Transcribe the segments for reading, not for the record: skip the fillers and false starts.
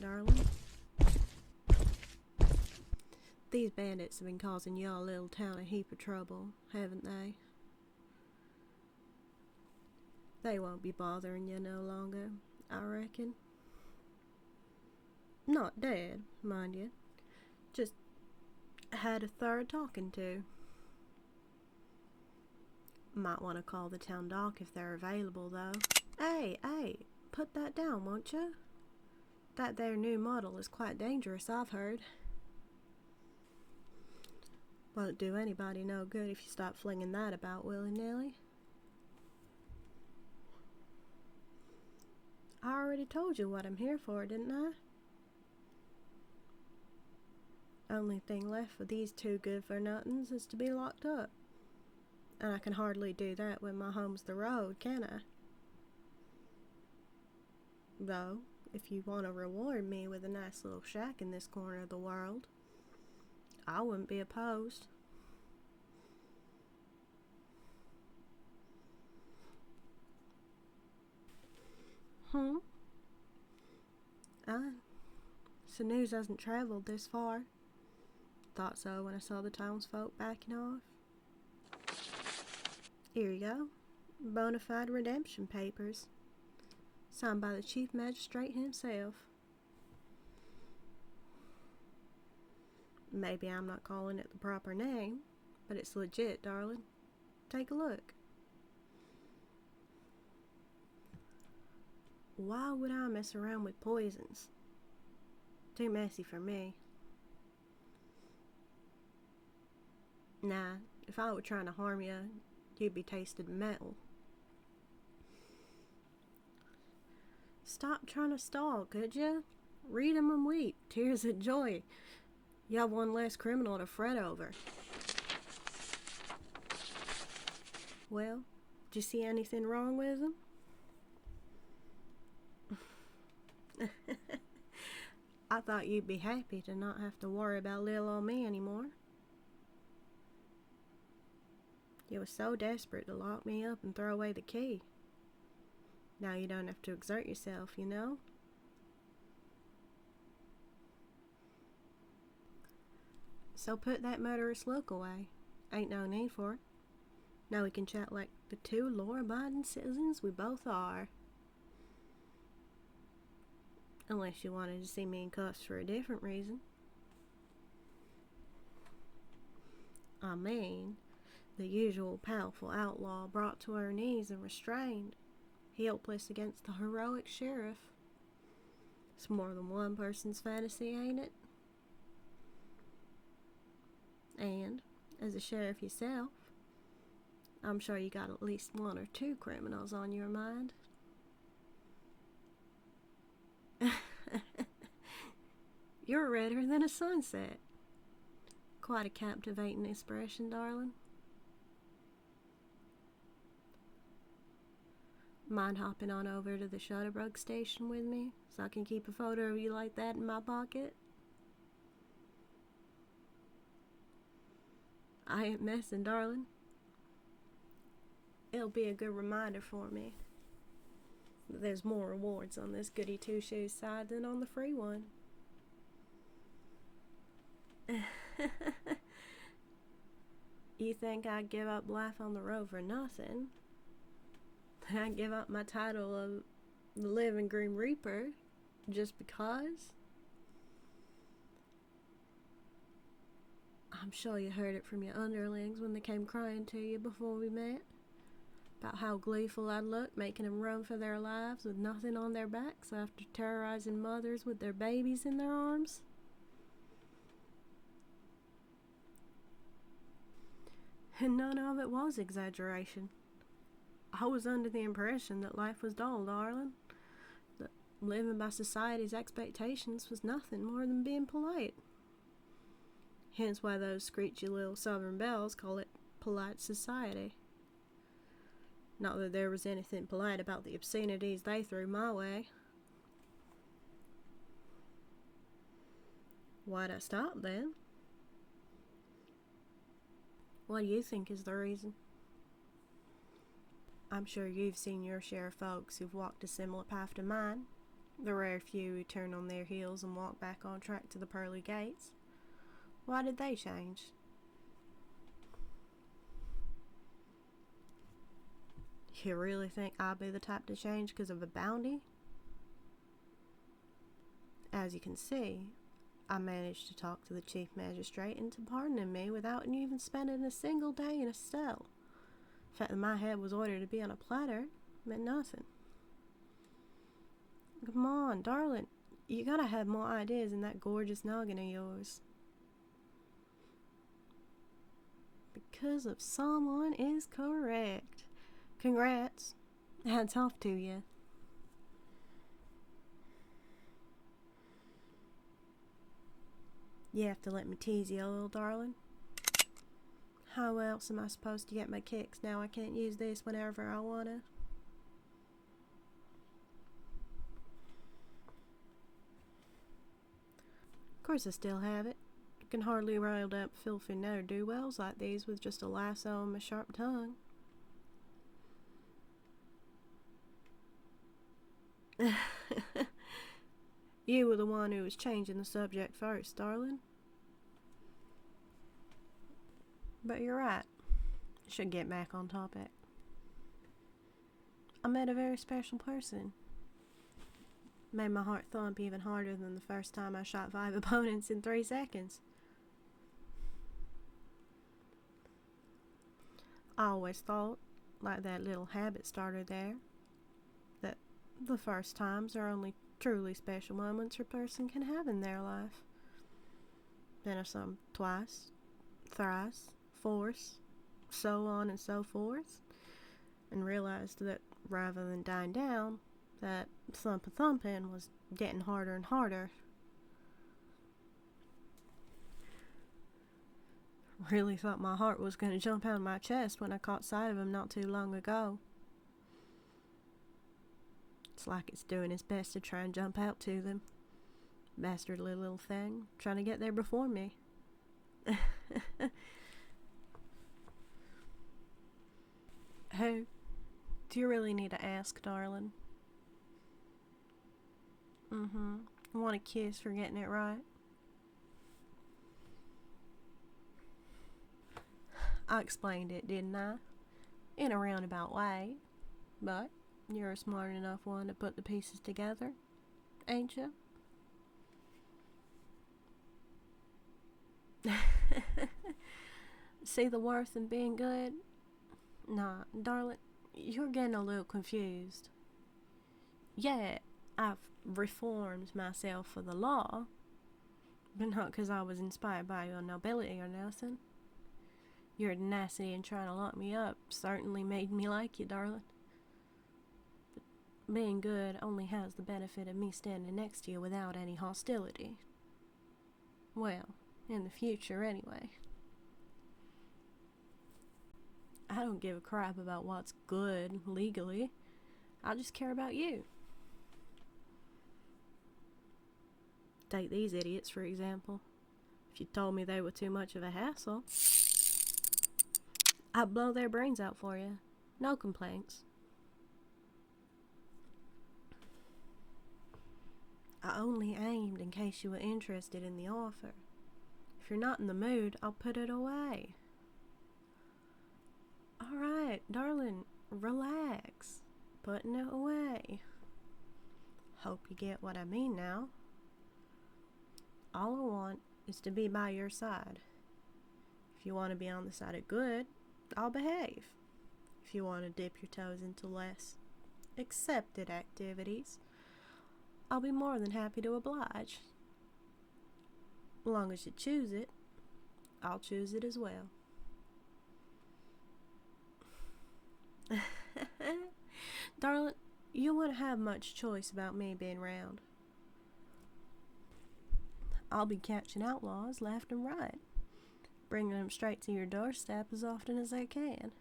darling. These bandits have been causing your little town a heap of trouble, haven't they? They won't be bothering you no longer, I reckon. Not dead, mind you. Just had a thorough talking to. Might want to call the town doc if they're available, though. Hey, put that down, won't you? That there new model is quite dangerous, I've heard. Won't do anybody no good if you start flinging that about willy-nilly. I already told you what I'm here for, didn't I? Only thing left for these two good-for-nothings is to be locked up. And I can hardly do that when my home's the road, can I? Though, if you want to reward me with a nice little shack in this corner of the world, I wouldn't be opposed. So news hasn't traveled this far. Thought so when I saw the townsfolk backing off. Here you go. Bona fide redemption papers. Signed by the chief magistrate himself. Maybe I'm not calling it the proper name, but it's legit, darling. Take a look. Why would I mess around with poisons? Too messy for me. Nah, if I were trying to harm you, you'd be tasted metal. Stop trying to stall, could ya? Read 'em and weep, tears of joy. You have one less criminal to fret over. Well, did you see anything wrong with them? I thought you'd be happy to not have to worry about little old me anymore. You were so desperate to lock me up and throw away the key. Now you don't have to exert yourself, you know? So put that murderous look away. Ain't no need for it. Now we can chat like the two law-abiding citizens we both are. Unless you wanted to see me in cuffs for a different reason. I mean, the usual powerful outlaw brought to her knees and restrained, helpless against the heroic sheriff. It's more than one person's fantasy, ain't it? And, as a sheriff yourself, I'm sure you got at least one or two criminals on your mind. You're redder than a sunset. Quite a captivating expression, darling. Mind hopping on over to the Shutterbug station with me so I can keep a photo of you like that in my pocket? I ain't messing, darling. It'll be a good reminder for me that there's more rewards on this goody two-shoes side than on the free one. You think I'd give up life on the road for nothing? I'd give up my title of the Living Grim Reaper just because? I'm sure you heard it from your underlings when they came crying to you before we met. About how gleeful I'd look making them run for their lives with nothing on their backs after terrorizing mothers with their babies in their arms. And none of it was exaggeration. I was under the impression that life was dull, darling. That living by society's expectations was nothing more than being polite. Hence why those screechy little southern belles call it polite society. Not that there was anything polite about the obscenities they threw my way. Why'd I stop then? What do you think is the reason? I'm sure you've seen your share of folks who've walked a similar path to mine, The rare few who turn on their heels and walk back on track to the pearly gates. Why did they change? You really think I'll be the type to change because of a bounty? As you can see, I managed to talk to the chief magistrate into pardoning me without even spending a single day in a cell. The fact that my head was ordered to be on a platter meant nothing. Come on, darling, you gotta have more ideas in that gorgeous noggin of yours. Because of someone is correct. Congrats. Hats off to you. You have to let me tease you a little, darling. How else am I supposed to get my kicks now I can't use this whenever I wanna? Of course I still have it. I can hardly rile up filthy ne'er-do-wells like these with just a lasso and my sharp tongue. You were the one who was changing the subject first, darling. But you're right. I should get back on topic. I met a very special person. Made my heart thump even harder than the first time I shot 5 opponents in 3 seconds. I always thought, like that little habit starter there, that the first times are only truly special moments a person can have in their life. Then I saw them twice, thrice, fourth, so on and so forth, and realized that rather than dying down, that thumping was getting harder and harder. Really thought my heart was going to jump out of my chest when I caught sight of him not too long ago. It's like it's doing its best to try and jump out to them. Bastardly little thing, trying to get there before me. Who? Do you really need to ask, darling? Want a kiss for getting it right? I explained it, didn't I? In a roundabout way. But you're a smart enough one to put the pieces together, ain't you? See the worth in being good? Nah, darling, you're getting a little confused. Yeah, I've reformed myself for the law, but not 'cause I was inspired by your nobility or nothing. Your tenacity in trying to lock me up certainly made me like you, darling. But being good only has the benefit of me standing next to you without any hostility. Well, in the future anyway. I don't give a crap about what's good legally. I just care about you. Take these idiots, for example. If you told me they were too much of a hassle, I'd blow their brains out for you. No complaints. I only aimed in case you were interested in the offer. If you're not in the mood, I'll put it away. Alright, darling, relax. Putting it away. Hope you get what I mean now. All I want is to be by your side. If you want to be on the side of good, I'll behave. If you want to dip your toes into less accepted activities, I'll be more than happy to oblige. As long as you choose it, I'll choose it as well. Darling, you wouldn't have much choice about me being round. I'll be catching outlaws left and right, bringing them straight to your doorstep as often as I can.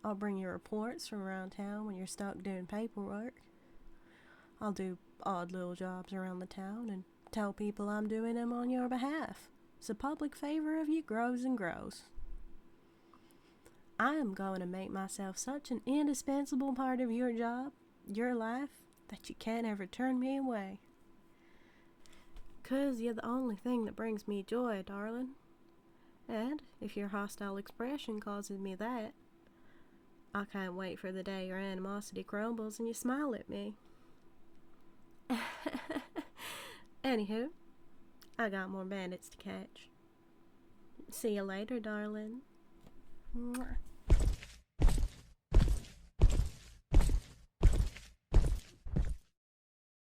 I'll bring you reports from around town when you're stuck doing paperwork. I'll do odd little jobs around the town and tell people I'm doing them on your behalf, so public favor of you grows and grows. I am going to make myself such an indispensable part of your job, your life, that you can't ever turn me away. 'Cause you're the only thing that brings me joy, darling. And if your hostile expression causes me that, I can't wait for the day your animosity crumbles and you smile at me. Anywho, I got more bandits to catch. See you later, darling. Mwah.